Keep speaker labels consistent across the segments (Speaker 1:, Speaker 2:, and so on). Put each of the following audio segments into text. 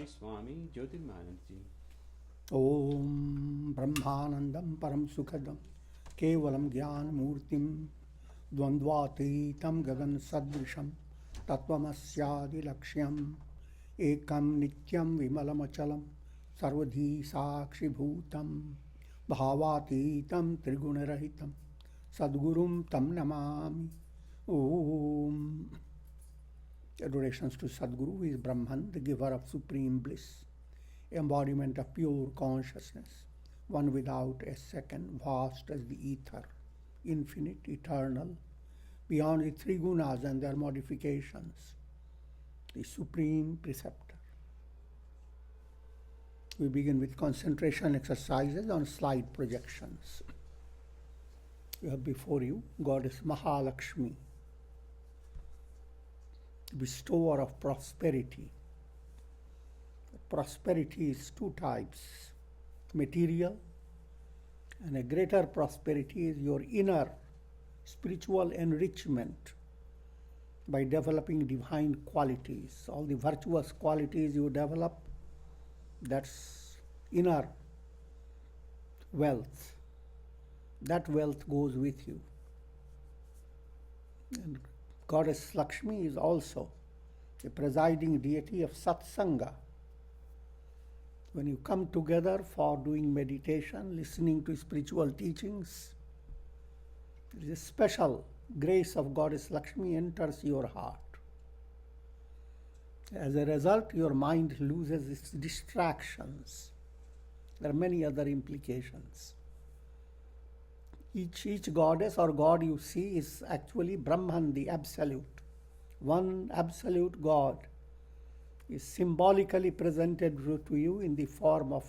Speaker 1: Shri Swami Jyotirmayananda ji.
Speaker 2: Om Brahmanandam Param Sukhadam Kevalam Gyan Murtim Dvandvatitam Gagan Sadrisham Tattvamasya Lakshyam Ekam Nityam Vimalamachalam Sarvadhi Sakshi Bhutam Bhavatitam Trigunarahitam Sadgurum Tam Namami. Om. Adorations to Sadguru, who is Brahman, the giver of supreme bliss, embodiment of pure consciousness, one without a second, vast as the ether, infinite, eternal, beyond the three gunas and their modifications, the supreme preceptor. We begin with concentration exercises on slide projections. You have before you Goddess Mahalakshmi, bestower of prosperity. Prosperity is two types, material, and a greater prosperity is your inner spiritual enrichment by developing divine qualities. All the virtuous qualities you develop, that's inner wealth. That wealth goes with you. And Goddess Lakshmi is also the presiding deity of satsanga. When you come together for doing meditation, listening to spiritual teachings, there is a special grace of Goddess Lakshmi enters your heart. As a result, your mind loses its distractions. There are many other implications. Each goddess or god you see is actually Brahman, the absolute. One absolute God is symbolically presented to you in the form of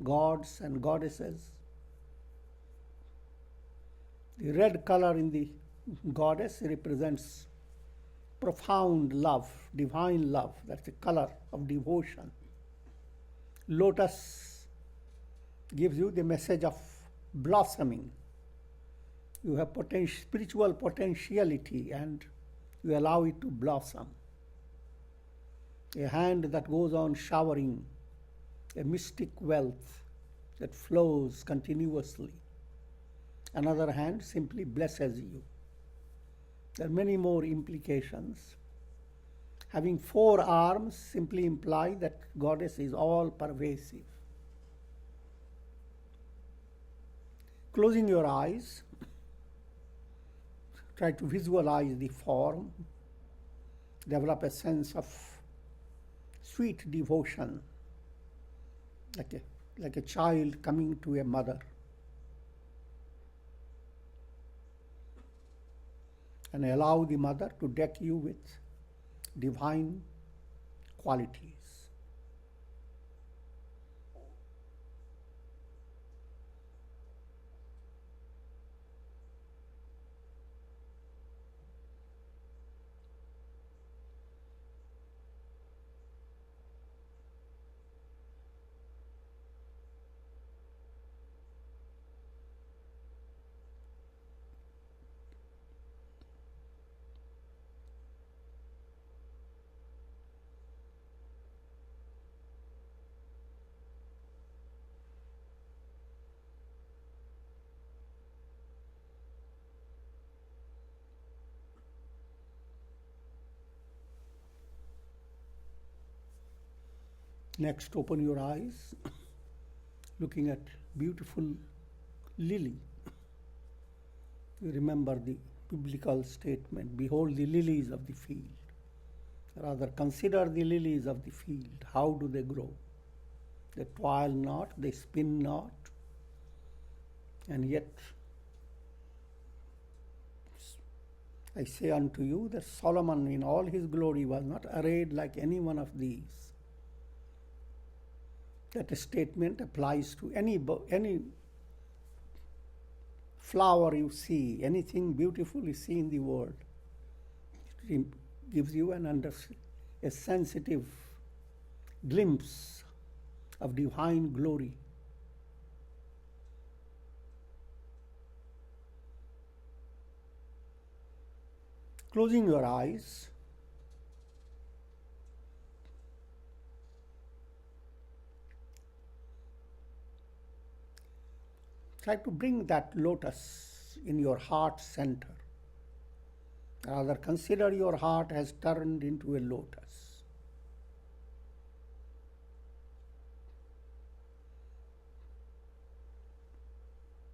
Speaker 2: gods and goddesses. The red color in the goddess represents profound love, divine love. That's the color of devotion. Lotus gives you the message of blossoming. You have spiritual potentiality and you allow it to blossom. A hand that goes on showering a mystic wealth that flows continuously. Another hand simply blesses you. There are many more implications. Having 4 arms simply imply that Goddess is all pervasive. Closing your eyes, try to visualize the form, develop a sense of sweet devotion, like a child coming to a mother. And allow the mother to deck you with divine qualities. Next, open your eyes, looking at beautiful lily. You remember the biblical statement, behold the lilies of the field. Rather, consider the lilies of the field. How do they grow? They toil not, they spin not, and yet I say unto you that Solomon in all his glory was not arrayed like any one of these. That statement applies to any flower you see, anything beautiful you see in the world. It gives you a sensitive glimpse of divine glory. Closing your eyes, Try to bring that lotus in your heart center. Rather, consider your heart has turned into a lotus.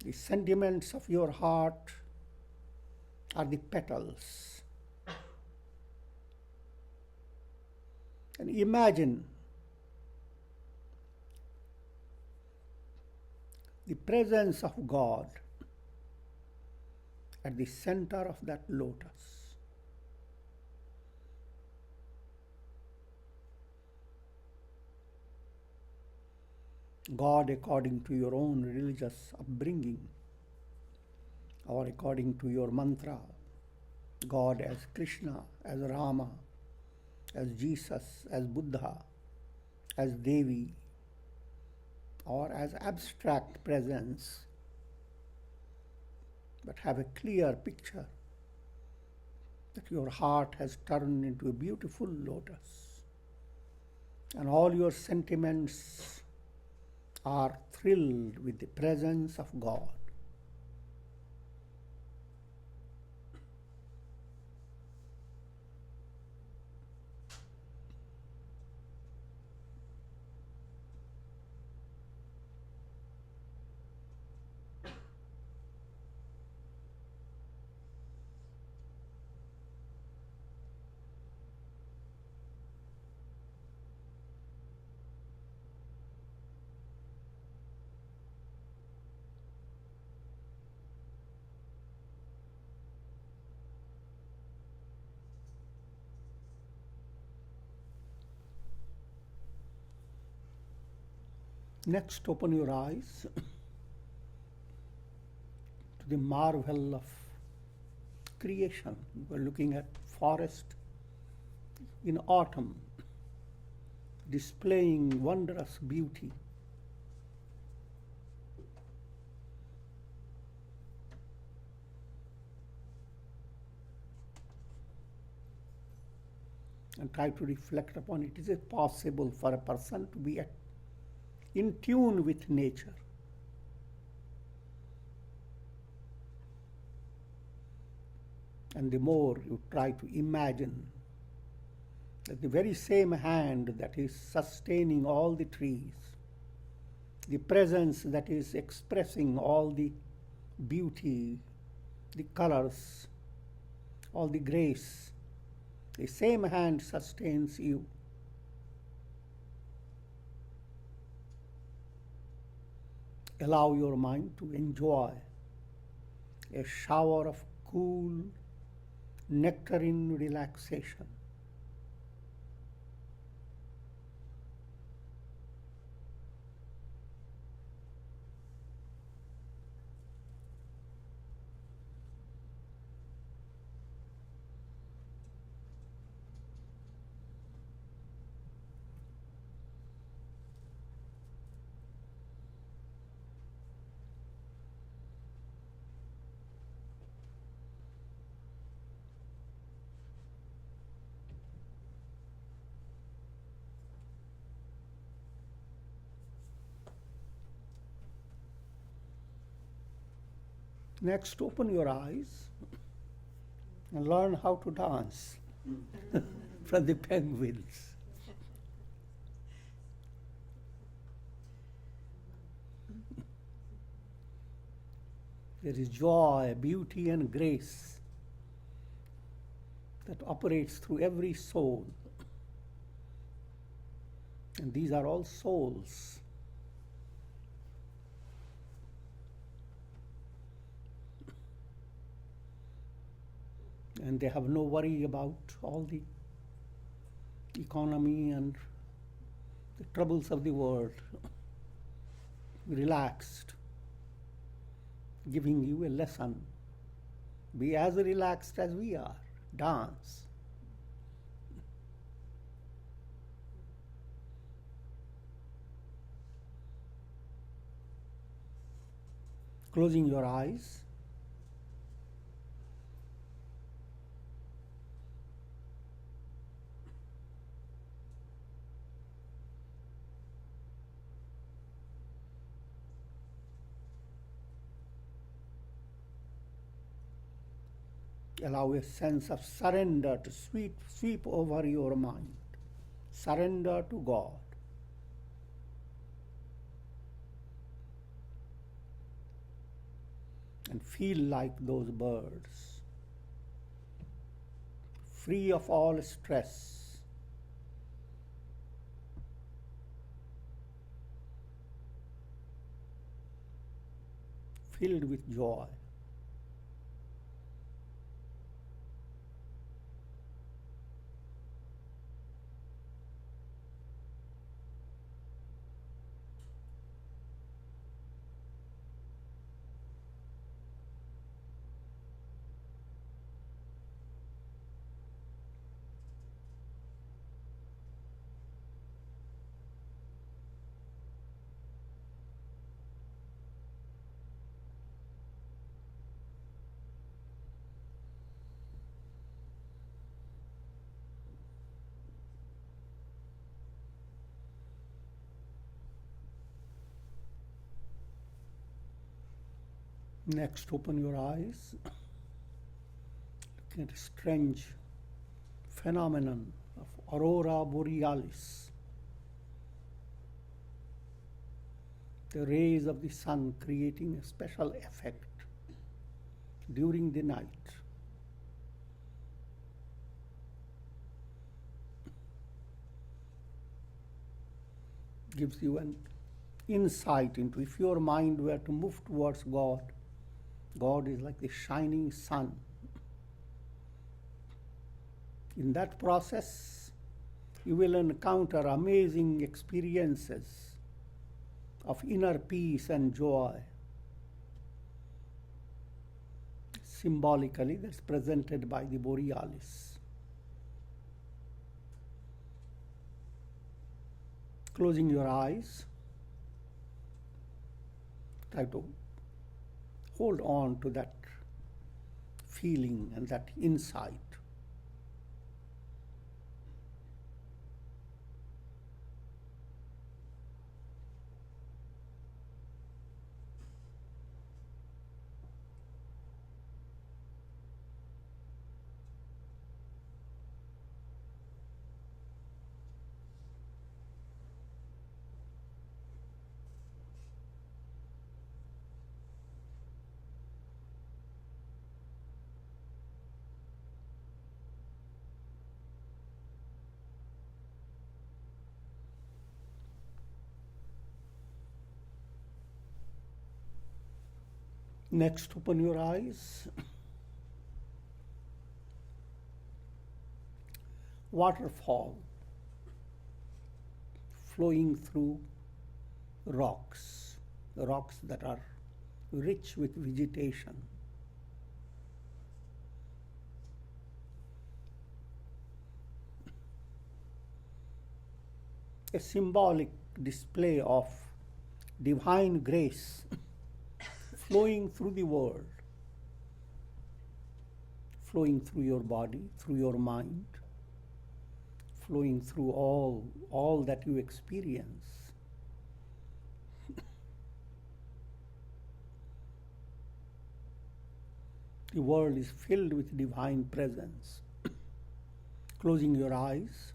Speaker 2: The sentiments of your heart are the petals. And imagine the presence of God at the center of that lotus. God according to your own religious upbringing, or according to your mantra, God as Krishna, as Rama, as Jesus, as Buddha, as Devi, or as abstract presence, but have a clear picture that your heart has turned into a beautiful lotus, and all your sentiments are thrilled with the presence of God. Next, open your eyes to the marvel of creation. We're looking at forest in autumn, displaying wondrous beauty. And try to reflect upon it. Is it possible for a person to be in tune with nature? And the more you try to imagine that the very same hand that is sustaining all the trees, the presence that is expressing all the beauty, the colors, all the grace, the same hand sustains you. Allow your mind to enjoy a shower of cool, nectarine relaxation. Next, open your eyes and learn how to dance from the penguins. There is joy, beauty, and grace that operates through every soul. And these are all souls. And they have no worry about all the economy and the troubles of the world. Relaxed, giving you a lesson. Be as relaxed as we are. Dance. Closing your eyes. Allow a sense of surrender to sweep over your mind. Surrender to God. And feel like those birds, free of all stress, filled with joy. Next, open your eyes. Look at a strange phenomenon of aurora borealis. The rays of the sun creating a special effect during the night. Gives you an insight into, if your mind were to move towards God, God is like the shining sun. In that process, you will encounter amazing experiences of inner peace and joy. Symbolically, that's presented by the borealis. Closing your eyes, try to hold on to that feeling and that insight. Next, open your eyes. Waterfall flowing through rocks that are rich with vegetation. A symbolic display of divine grace flowing through the world, flowing through your body, through your mind, flowing through all that you experience. The world is filled with divine presence. Closing your eyes,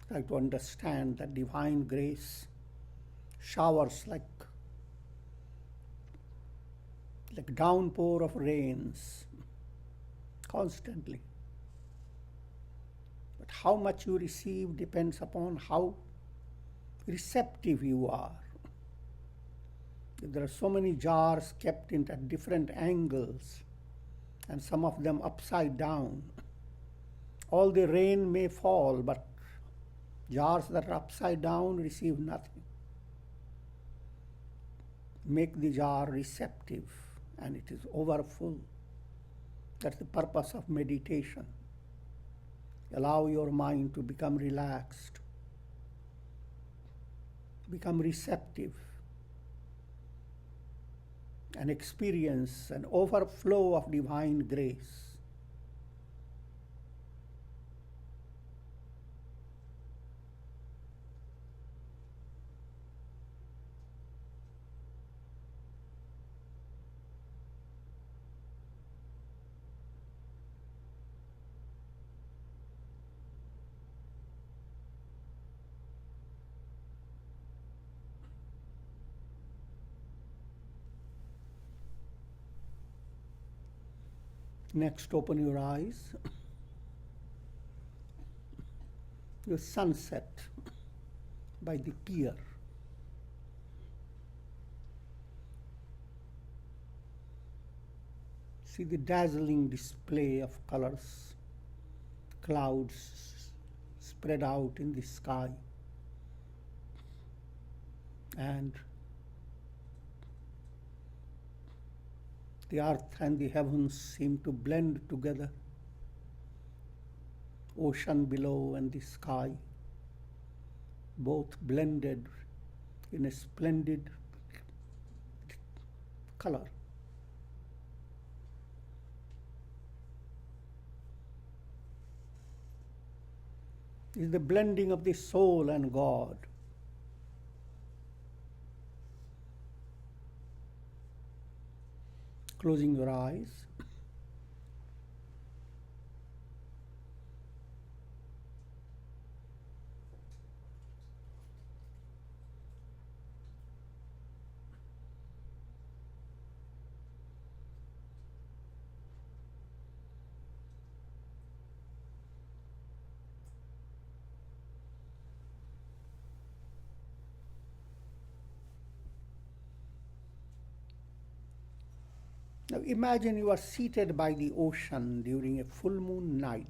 Speaker 2: try to understand that divine grace showers like downpour of rains constantly. But how much you receive depends upon how receptive you are. There are so many jars kept in at different angles, and some of them upside down. All the rain may fall, but jars that are upside down receive nothing. Make the jar receptive, and it is overfull. That's the purpose of meditation. Allow your mind to become relaxed, become receptive, and experience an overflow of divine grace. Next, open your eyes. Your sunset by the pier. See the dazzling display of colors, clouds spread out in the sky, and the earth and the heavens seem to blend together. Ocean below and the sky, both blended in a splendid color. Is the blending of the soul and God. Closing your eyes. Now imagine you are seated by the ocean during a full moon night.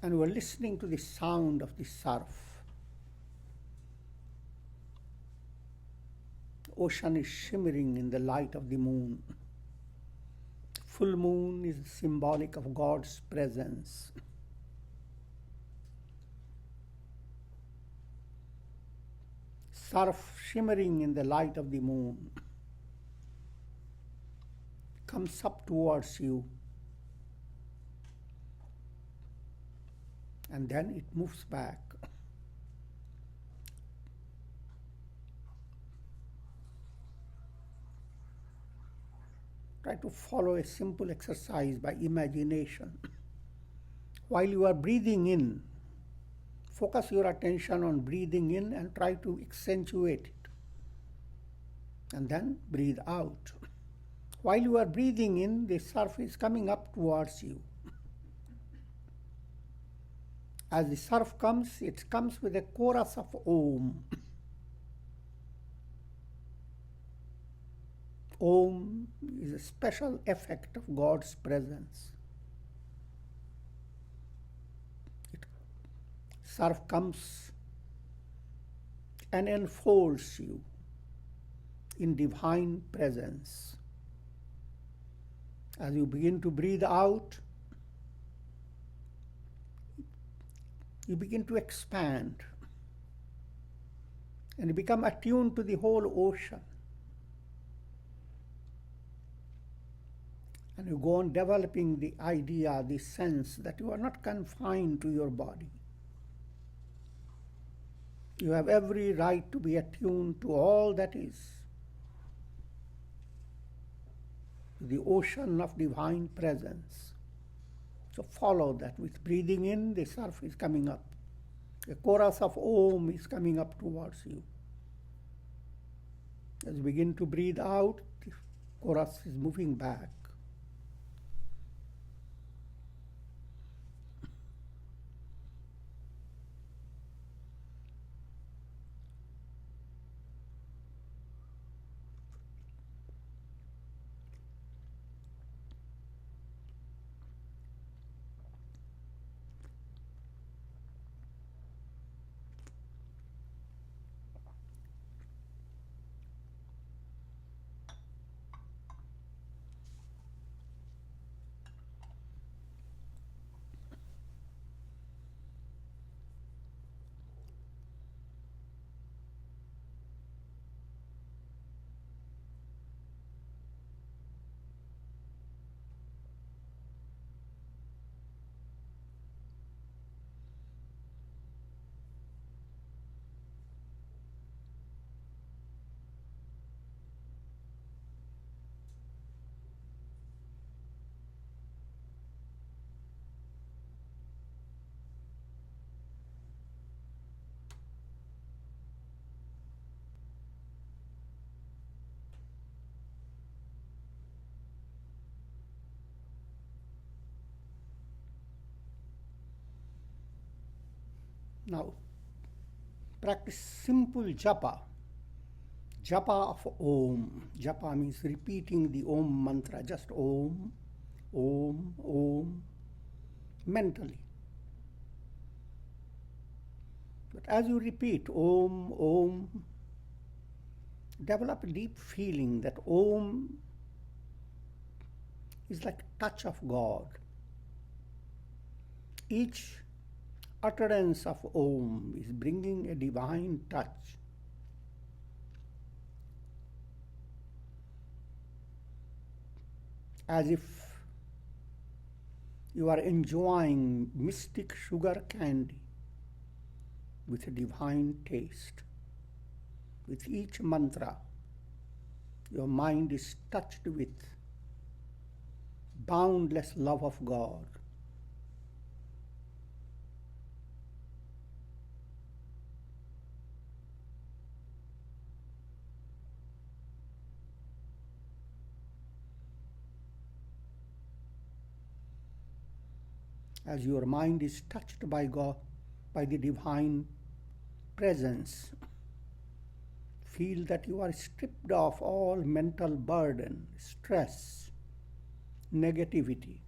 Speaker 2: And you are listening to the sound of the surf. The ocean is shimmering in the light of the moon. Full moon is symbolic of God's presence. Surf shimmering in the light of the moon comes up towards you, and then it moves back. Try to follow a simple exercise by imagination. While you are breathing in, focus your attention on breathing in and try to accentuate it. And then breathe out. While you are breathing in, the surf is coming up towards you. As the surf comes, it comes with a chorus of Om. Om is a special effect of God's presence. Surf comes and enfolds you in divine presence. As you begin to breathe out, you begin to expand and you become attuned to the whole ocean. And you go on developing the idea, the sense that you are not confined to your body. You have every right to be attuned to all that is, to the ocean of divine presence. So follow that. With breathing in, the surf is coming up. A chorus of Om is coming up towards you. As you begin to breathe out, the chorus is moving back. Now, practice simple japa. Japa of Om. Japa means repeating the Om mantra, just Om, Om, Om, mentally. But as you repeat Om, Om, develop a deep feeling that Om is like a touch of God. Each utterance of Om is bringing a divine touch. As if you are enjoying mystic sugar candy with a divine taste. With each mantra, your mind is touched with boundless love of God. As your mind is touched by God, by the divine presence, feel that you are stripped of all mental burden, stress, negativity.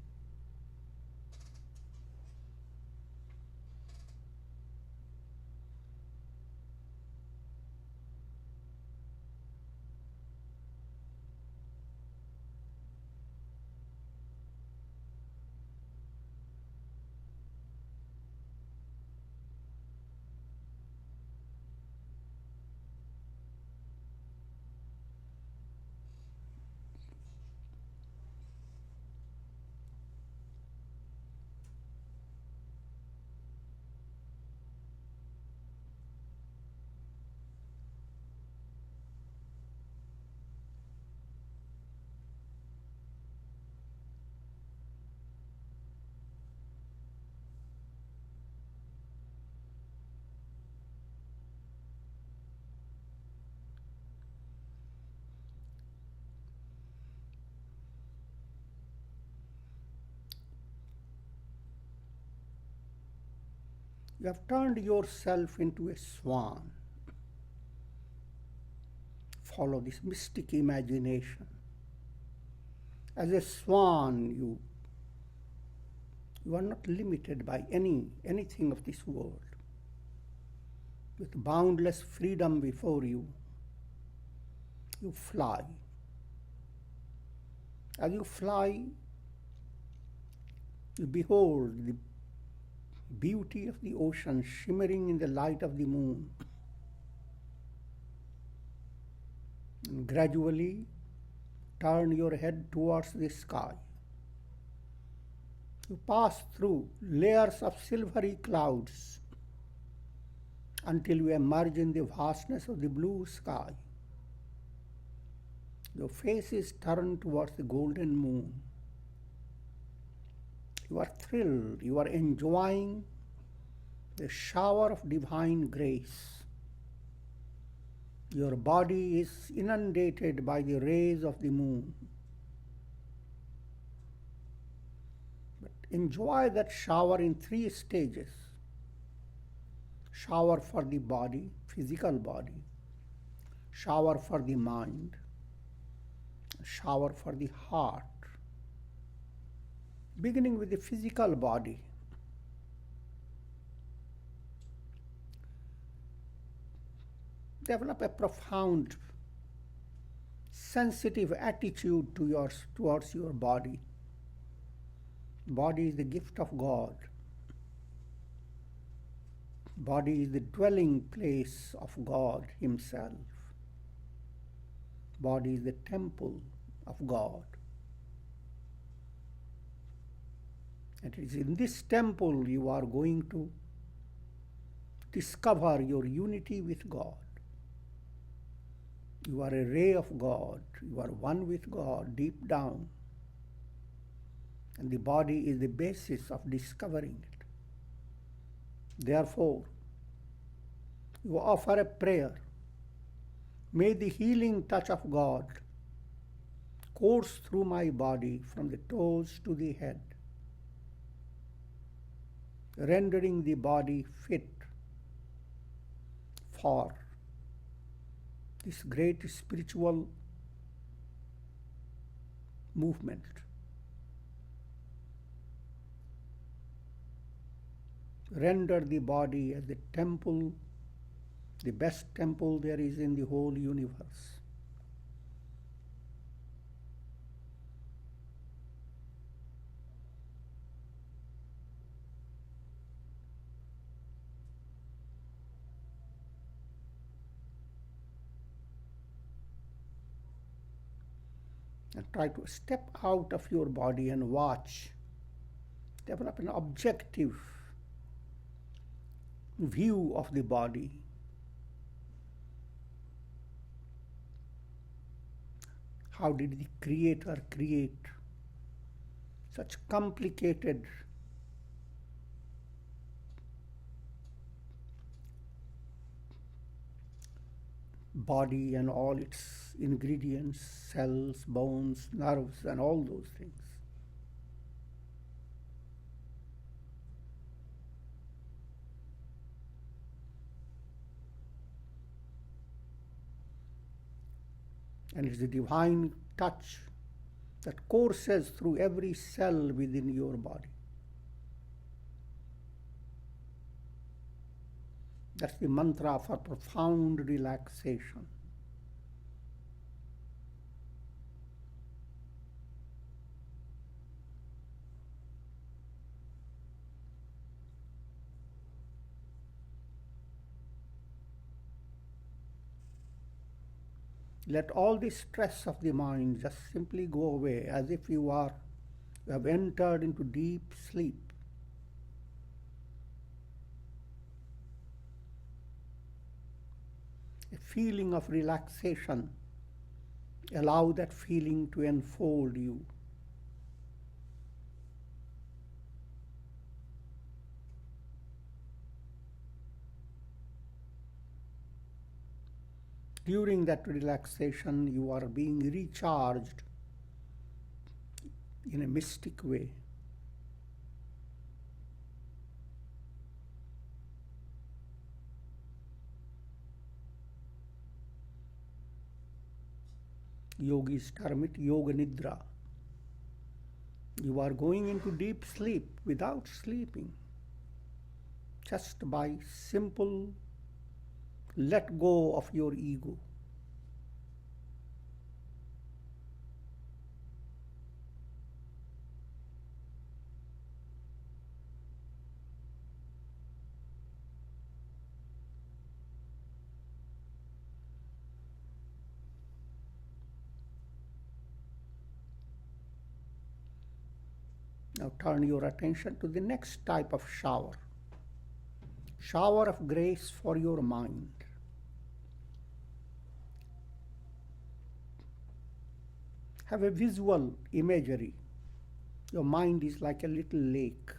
Speaker 2: You have turned yourself into a swan. Follow this mystic imagination. As a swan, you are not limited by anything of this world. With boundless freedom before you, you fly. As you fly, you behold the beauty of the ocean shimmering in the light of the moon. And gradually turn your head towards the sky. You pass through layers of silvery clouds until you emerge in the vastness of the blue sky. Your face is turned towards the golden moon. You are thrilled, you are enjoying the shower of divine grace. Your body is inundated by the rays of the moon. But enjoy that shower in 3 stages. Shower for the body, physical body. Shower for the mind. Shower for the heart. Beginning with the physical body. Develop a profound, sensitive attitude towards your body. Body is the gift of God. Body is the dwelling place of God Himself. Body is the temple of God. And it is in this temple you are going to discover your unity with God. You are a ray of God. You are one with God deep down. And the body is the basis of discovering it. Therefore, you offer a prayer. May the healing touch of God course through my body from the toes to the head, rendering the body fit for this great spiritual movement. Render the body as the temple, the best temple there is in the whole universe. And try to step out of your body and watch. Develop an objective view of the body. How did the Creator create such complicated body and all its ingredients, cells, bones, nerves, and all those things? And it's the divine touch that courses through every cell within your body. That's the mantra for profound relaxation. Let all the stress of the mind just simply go away, as if you have entered into deep sleep. A feeling of relaxation. Allow that feeling to enfold you. During that relaxation, you are being recharged in a mystic way. Yogis term it Yoga Nidra. You are going into deep sleep without sleeping, just by simple let go of your ego. Now turn your attention to the next type of shower. Shower of grace for your mind. Have a visual imagery. Your mind is like a little lake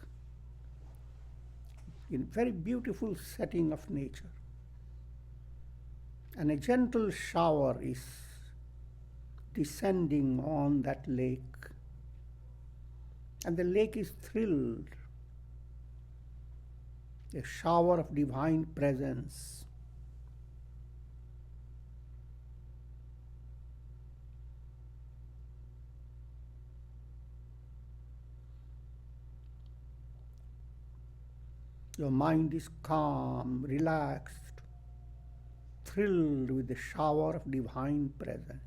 Speaker 2: in a very beautiful setting of nature. And a gentle shower is descending on that lake. And the lake is thrilled. A shower of divine presence. Your mind is calm, relaxed, thrilled with the shower of divine presence.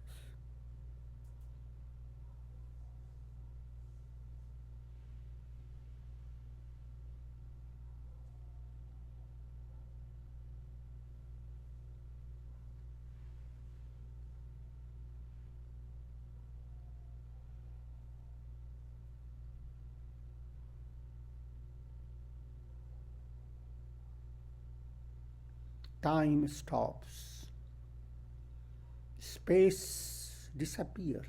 Speaker 2: Time stops. Space disappears.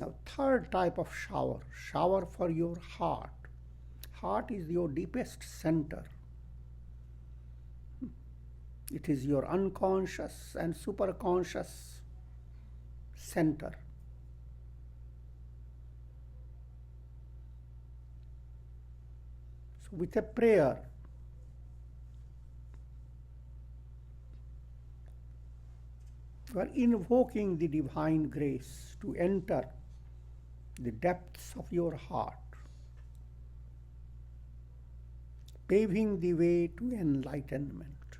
Speaker 2: Now, third type of shower, shower for your heart. Heart is your deepest center. It is your unconscious and superconscious center. So with a prayer, you are invoking the divine grace to enter the depths of your heart, paving the way to enlightenment,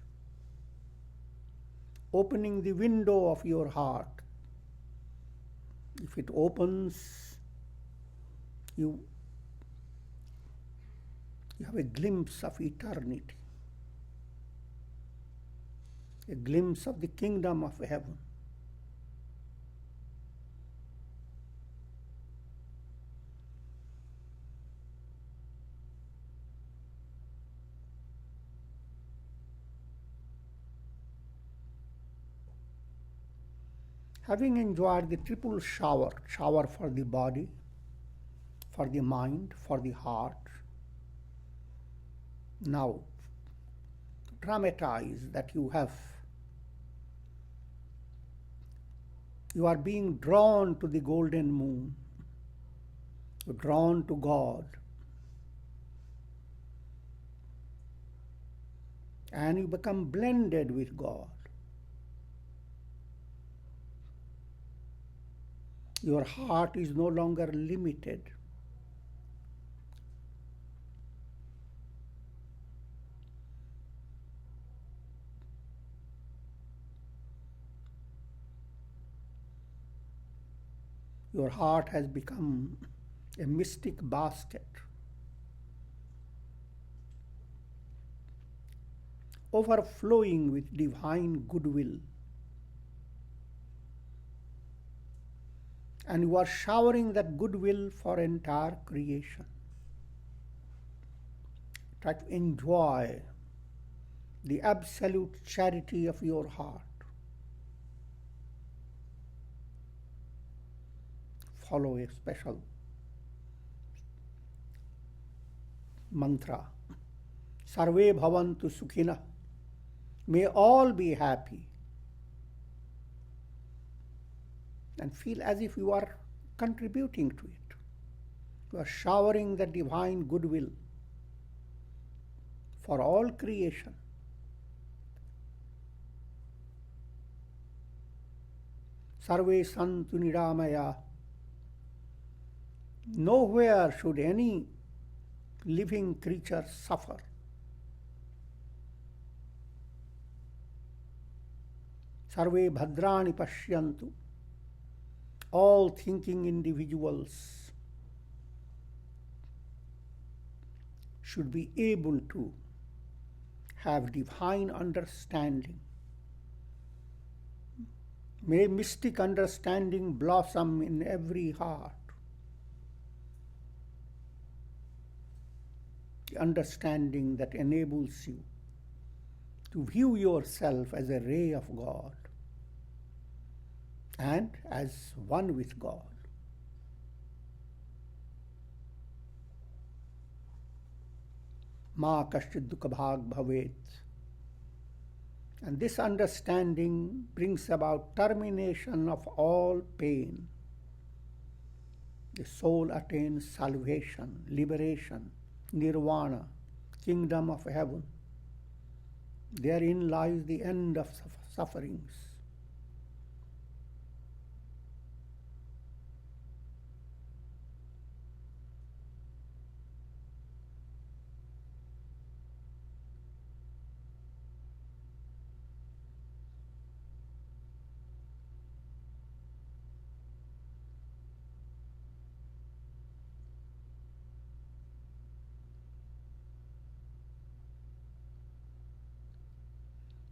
Speaker 2: opening the window of your heart. If it opens, you have a glimpse of eternity, a glimpse of the kingdom of heaven. Having enjoyed the triple shower, shower for the body, for the mind, for the heart, now dramatize that you are being drawn to the golden moon, drawn to God, and you become blended with God. Your heart is no longer limited. Your heart has become a mystic basket, overflowing with divine goodwill. And you are showering that goodwill for entire creation. Try to enjoy the absolute charity of your heart. Follow a special mantra. Sarve bhavantu sukhina. May all be happy. And feel as if you are contributing to it. You are showering the divine goodwill for all creation. Sarve santu niramaya. Nowhere should any living creature suffer. Sarve bhadrani pashyantu. All thinking individuals should be able to have divine understanding. May mystic understanding blossom in every heart. The understanding that enables you to view yourself as a ray of God and as one with God. Ma kashchid dukha bhag bhavet. And this understanding brings about termination of all pain. The soul attains salvation, liberation, nirvana, kingdom of heaven. Therein lies the end of sufferings.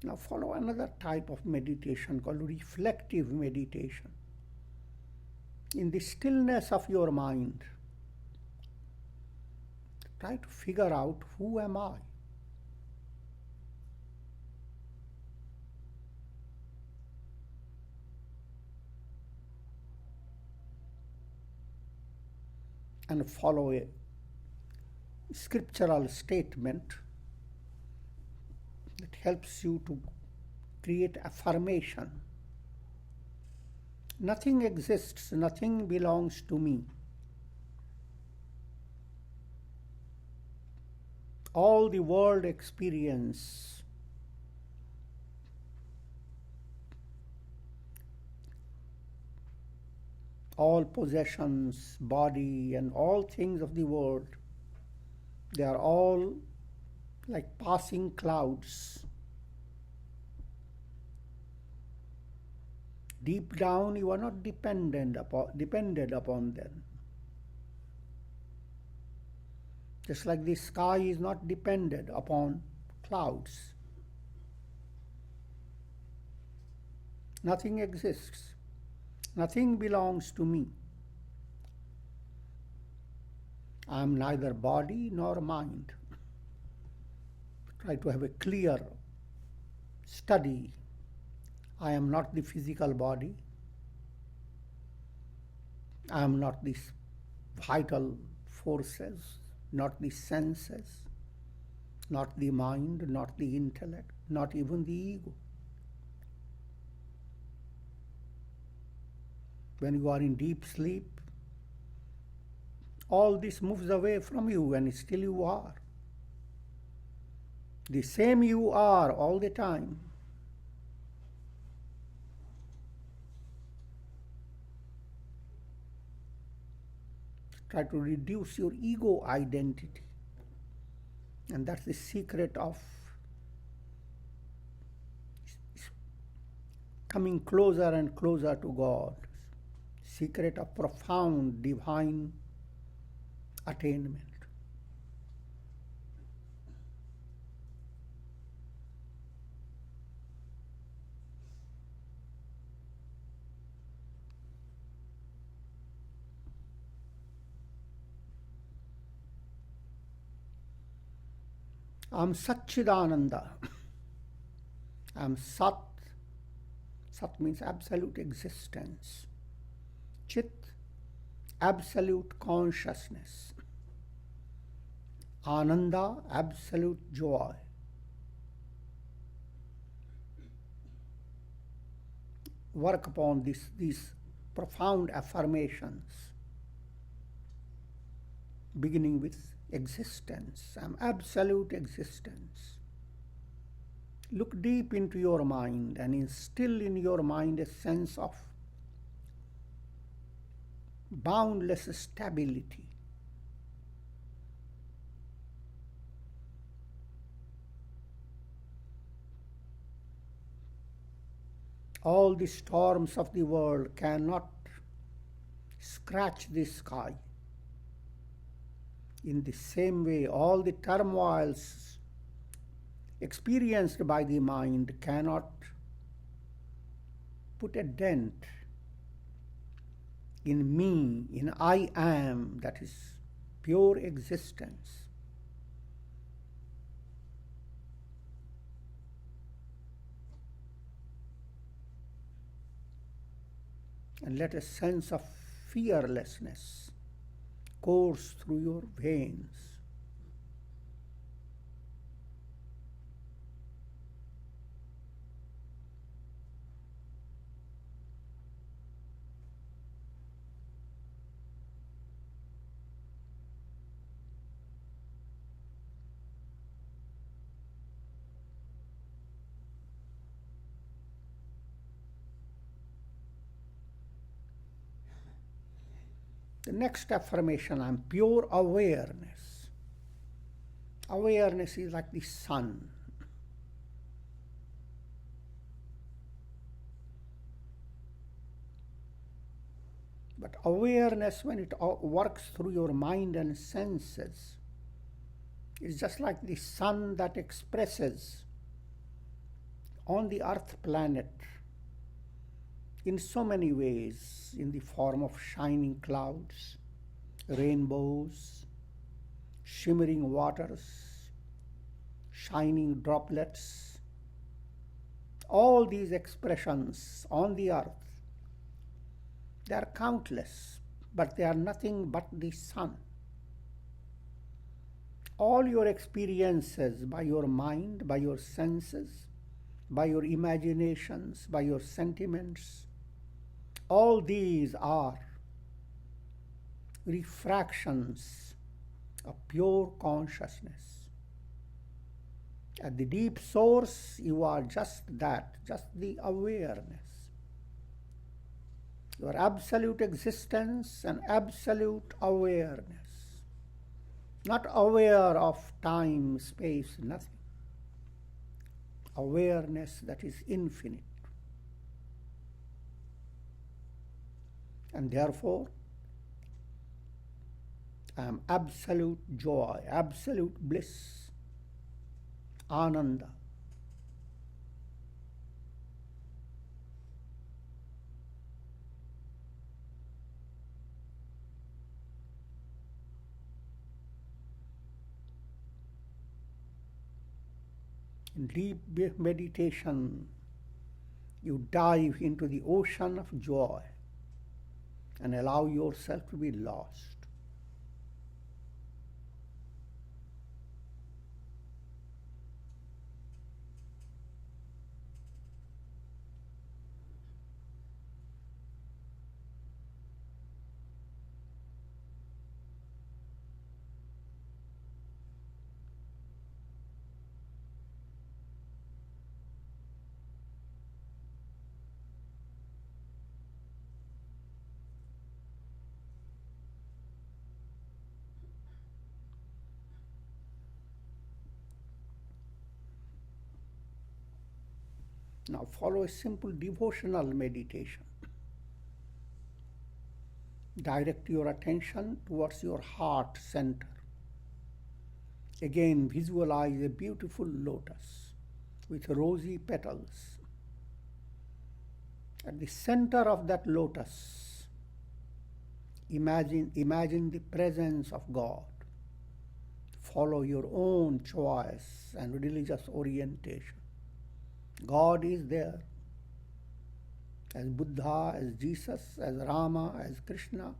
Speaker 2: Now follow another type of meditation called reflective meditation. In the stillness of your mind, try to figure out, who am I? and follow a scriptural statement that helps you to create affirmation. Nothing exists, nothing belongs to me. All the world experience, all possessions, body, and all things of the world, they are all like passing clouds. Deep down, you are not dependent upon them. Just like the sky is not dependent upon clouds. Nothing exists. Nothing belongs to me. I am neither body nor mind. Try to have a clear study. I am not the physical body. I am not the vital forces, not the senses, not the mind, not the intellect, not even the ego. When you are in deep sleep, all this moves away from you and still you are. The same you are all the time. Try to reduce your ego identity. And that's the secret of coming closer and closer to God. Secret of profound divine attainment. I am Satchidananda. I am Sat. Sat means absolute existence. Chit, absolute consciousness. Ananda, absolute joy. Work upon these profound affirmations, beginning with existence. I am absolute existence. Look deep into your mind and instill in your mind a sense of boundless stability. All the storms of the world cannot scratch the sky. In the same way, all the turmoils experienced by the mind cannot put a dent in me, in I am, that is pure existence. And let a sense of fearlessness course through your veins. The next affirmation, I am pure awareness. Awareness is like the sun. But awareness, when it works through your mind and senses, is just like the sun that expresses on the earth planet in so many ways, in the form of shining clouds, rainbows, shimmering waters, shining droplets. All these expressions on the earth, they are countless. but they are nothing but the sun. All your experiences by your mind, by your senses, by your imaginations, by your sentiments, all these are refractions of pure consciousness. At the deep source, you are just that, just the awareness. Your absolute existence and absolute awareness. Not aware of time, space, nothing. Awareness that is infinite. And therefore, I am absolute joy, absolute bliss, ananda. In deep meditation, you dive into the ocean of joy and allow yourself to be lost. Now follow a simple devotional meditation. Direct your attention towards your heart center. Again, visualize a beautiful lotus with rosy petals. At the center of that lotus, imagine the presence of God. Follow your own choice and religious orientation. God is there as Buddha, as Jesus, as Rama, as Krishna,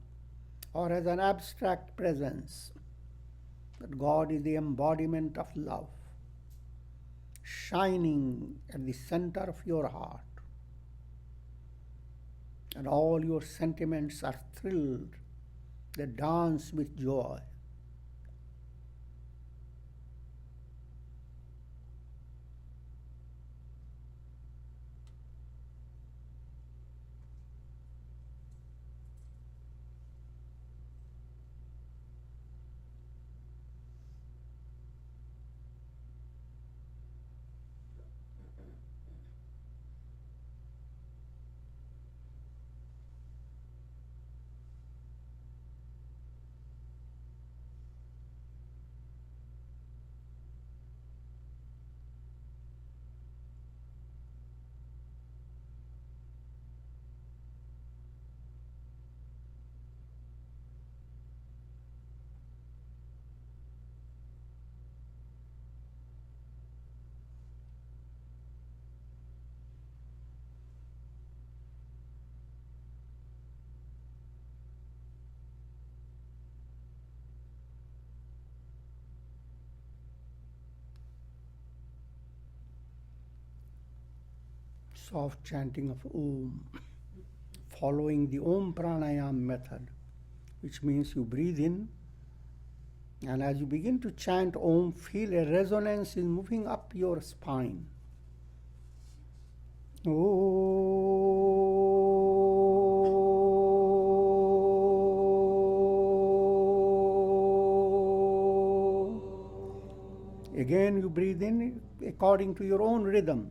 Speaker 2: or as an abstract presence. But God is the embodiment of love, shining at the center of your heart. And all your sentiments are thrilled, they dance with joy. Soft chanting of Om, following the Om Pranayam method, which means you breathe in, and as you begin to chant Om, feel a resonance is moving up your spine. Again, you breathe in according to your own rhythm.